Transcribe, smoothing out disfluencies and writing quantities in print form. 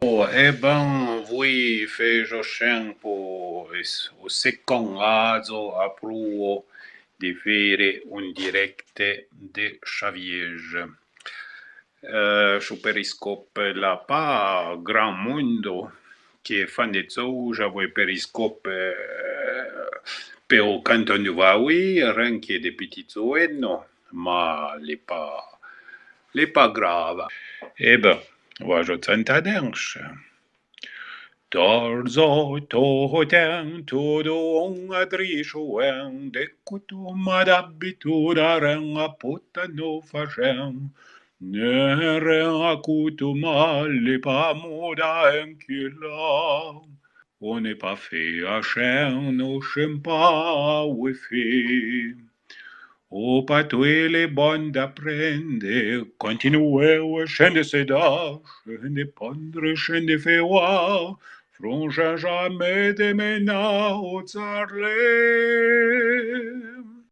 Oh, eh ben, oui, fece tempo o secondo approvo di fare un dirette de Chaviege. Su Periscope là pas grand mondo che fan de zouja voi Periscope però canton du vaui ranche de petits zoeno ma les pas grave. Eh ben, je t'entends. Torzo toten todo on adrishoen de kutuma d'abitura ren a puta no fashen. Ne ren a kutuma le pas moda enkila. On n'est pas fait à chien, no chem pas ouefé. O patouille les bonnes d'apprendre, continuer au chien de sédar, chien de pondre, chien de féroir, franchir jamais des ménards au tsarlé.